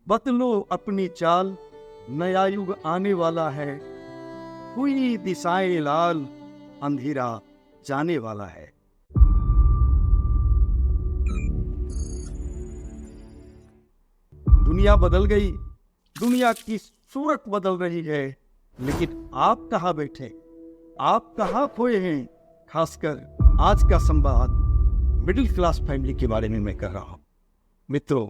बदलो अपनी चाल, नया युग आने वाला है। हुई दिशाएं लाल, अंधेरा जाने वाला है। दुनिया बदल गई, दुनिया की सूरत बदल रही है, लेकिन आप कहाँ बैठे, आप कहाँ खोए हैं। खासकर आज का संवाद मिडिल क्लास फैमिली के बारे में मैं कर रहा हूं। मित्रों,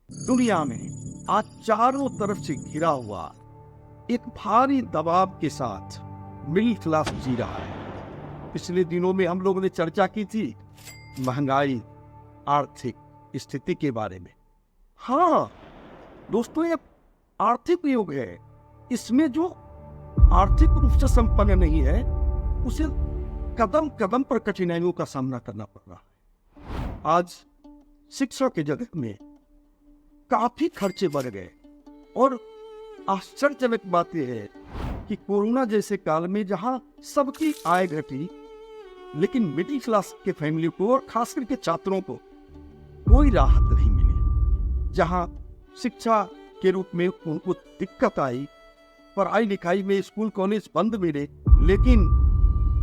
दुनिया में आज चारों तरफ से घिरा हुआ एक भारी दबाव के साथ मिडिल क्लास जी रहा है। पिछले दिनों में हम लोगों ने चर्चा की थी महंगाई, आर्थिक स्थिति के बारे में। हाँ दोस्तों, ये आर्थिक युग है। इसमें जो आर्थिक रूप से संपन्न नहीं है, उसे कदम कदम पर कठिनाइयों का सामना करना पड़ रहा है। आज शिक्षा के जगत में काफी खर्चे बढ़ गए और आश्चर्यजनक बात यह है कि कोरोना जैसे काल में जहां सबकी आय घटी, लेकिन मिडिल क्लास के फैमिली को और खास करके छात्रों को कोई राहत नहीं मिली। जहां शिक्षा के रूप में उनको दिक्कत आई, पढ़ाई लिखाई में स्कूल कॉलेज बंद मिले, लेकिन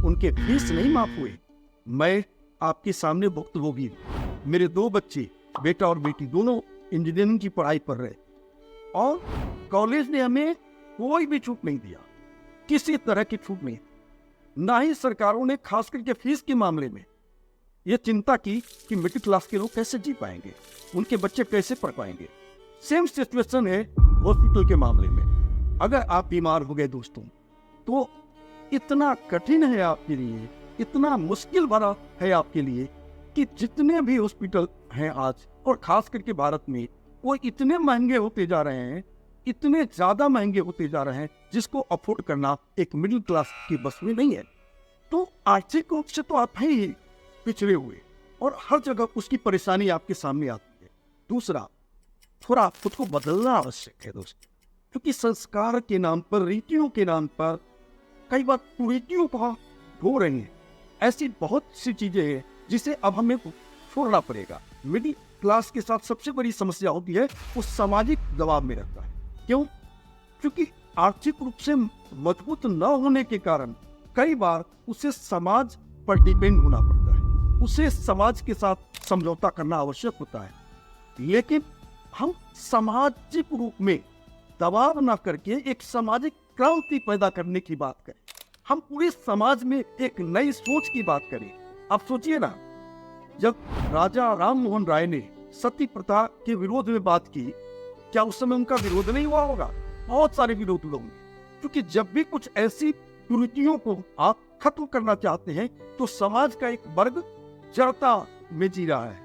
उनके फीस नहीं माफ हुए। मैं आपके सामने भुक्तभोगी हूं। मेरे 2 बच्चे, बेटा और बेटी, दोनों इंजीनियरिंग की पढ़ाई कर रहे और कॉलेज ने हमें कोई भी छूट नहीं दिया, किसी तरह की छूट नहीं। ना ही सरकारों ने खास करके फीस के मामले में यह चिंता की कि मिडिल क्लास के लोग कैसे जी पाएंगे, उनके बच्चे कैसे पढ़ पाएंगे। सेम सिचुएशन है हॉस्पिटल के मामले में। अगर आप बीमार हो गए दोस्तों, तो इतना कठिन है आपके लिए, इतना मुश्किल भरा है आपके लिए कि जितने भी हॉस्पिटल हैं आज, और खास करके भारत में, वो इतने महंगे होते जा रहे हैं, इतने ज्यादा महंगे होते जा रहे हैं, जिसको अफोर्ड करना एक मिडिल क्लास की बस में नहीं है। तो आर्थिक रूप से तो आप हैं ही पिछड़े हुए, और हर जगह उसकी परेशानी आपके सामने आती है। दूसरा, थोड़ा खुद को बदलना आवश्यक है दोस्तों, क्योंकि संस्कार के नाम पर, रीतियों के नाम पर कई बार कुरीतियों को हो रही हैं। ऐसी बहुत सी चीजें हैं जिसे अब हमें छोड़ना पड़ेगा। मिडिल क्लास के साथ सबसे बड़ी समस्या होती है वो सामाजिक दबाव में रहता है। क्यों? क्योंकि आर्थिक रूप से मजबूत न होने के कारण कई बार उसे समाज पर डिपेंड होना पड़ता है, उसे समाज के साथ समझौता करना आवश्यक होता है। लेकिन हम सामाजिक रूप में दबाव ना करके एक सामाजिक क्रांति पैदा करने की बात करें, हम पूरे समाज में एक नई सोच की बात करें। आप सोचिए ना, जब राजा राम मोहन राय ने सती प्रथा के विरोध में बात की, क्या उस समय उनका विरोध नहीं हुआ होगा? बहुत सारे विरोध लोग, क्योंकि जब भी कुछ ऐसी कुरीतियों को आप खत्म करना चाहते हैं, तो समाज का एक वर्ग जड़ता में जी रहा है,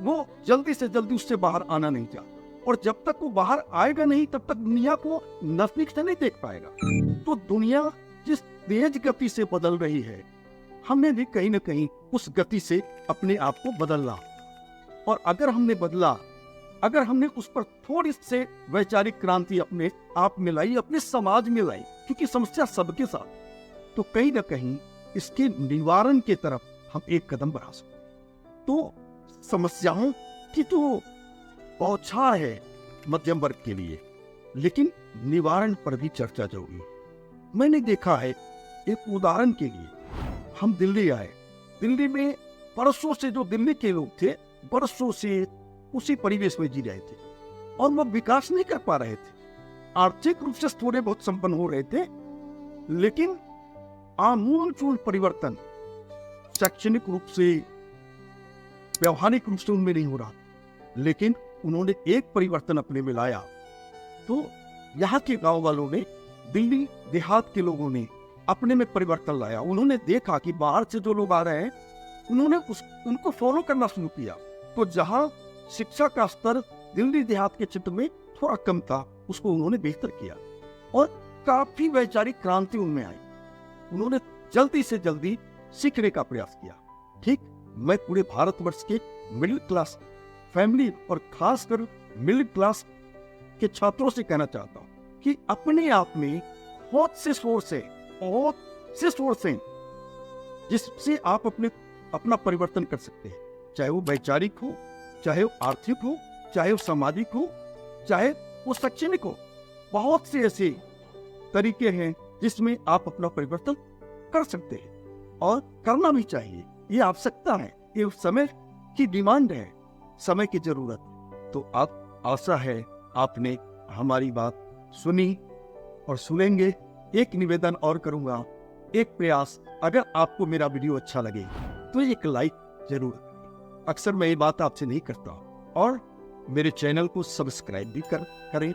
वो जल्दी से जल्दी उससे बाहर आना नहीं चाहता, और जब तक वो बाहर आएगा नहीं, तब तक दुनिया को नजदीक से नहीं देख पाएगा। तो दुनिया जिस तेज गति से बदल रही है, हमने भी कहीं ना कहीं उस गति से अपने आप को बदलना। और अगर हमने बदला, अगर हमने उस पर थोड़ी से वैचारिक क्रांति अपने आप में लाई, अपने समाज में लाई, क्योंकि समस्या सबके साथ, तो कहीं ना कहीं इसके निवारण की तरफ हम एक कदम बढ़ा सकते। तो समस्याओं की तो बौछार है मध्यम वर्ग के लिए, लेकिन निवारण पर भी चर्चा जरूरी है। मैंने देखा है, एक उदाहरण के लिए, हम दिल्ली आए। दिल्ली में बरसों से जो दिल्ली के लोग थे, बरसों से उसी परिवेश में जी रहे थे और वो विकास नहीं कर पा रहे थे। आर्थिक रूप से थोड़े बहुत संपन्न हो रहे थे, लेकिन आमूलचूल परिवर्तन शैक्षणिक रूप से, व्यवहारिक रूप से उनमें नहीं हो रहा। लेकिन उन्होंने एक परिवर्तन अपने में लाया। तो यहाँ के गांव वालों ने, दिल्ली देहात के लोगों ने अपने में परिवर्तन लाया। उन्होंने देखा कि बाहर से जो लोग आ रहे हैं, उन्होंने उनको फॉलो करना शुरू किया। तो जहां शिक्षा का स्तर दिल्ली देहात के क्षेत्र में थोड़ा कम था, उसको उन्होंने बेहतर किया और काफी वैचारिक क्रांति उनमें आई। उन्होंने जल्दी से जल्दी सीखने का प्रयास किया। ठीक, मैं पूरे भारतवर्ष के मिडिल क्लास फैमिली और खासकर मिडिल क्लास के छात्रों से कहना चाहता हूं कि अपने आप में बहुत से सोर्स हैं जिससे आप अपना परिवर्तन कर सकते हैं, चाहे वो वैचारिक हो, चाहे वो आर्थिक हो, चाहे वो सामाजिक हो, चाहे वो शैक्षणिक हो। बहुत से ऐसे तरीके हैं जिसमें आप अपना परिवर्तन कर सकते हैं और करना भी चाहिए। ये आवश्यकता है, ये उस समय की डिमांड है, समय की जरूरत। तो आप आशा है आपने हमारी बात सुनी और सुनेंगे। एक निवेदन और करूंगा, एक प्रयास, अगर आपको मेरा वीडियो अच्छा लगे तो एक लाइक जरूर करें। अक्सर मैं ये बात आपसे नहीं करता। और मेरे चैनल को सब्सक्राइब भी करें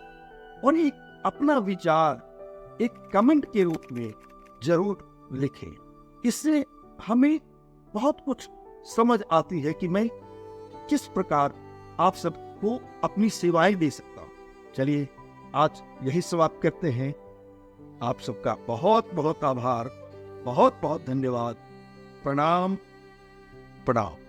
और एक अपना विचार एक कमेंट के रूप में जरूर लिखें। इससे हमें बहुत कुछ समझ आती है कि मैं किस प्रकार आप सबको अपनी सेवाएं दे सकता हूं। चलिए आज यही समाप्त करते हैं। आप सबका बहुत बहुत आभार, बहुत बहुत धन्यवाद। प्रणाम प्रणाम।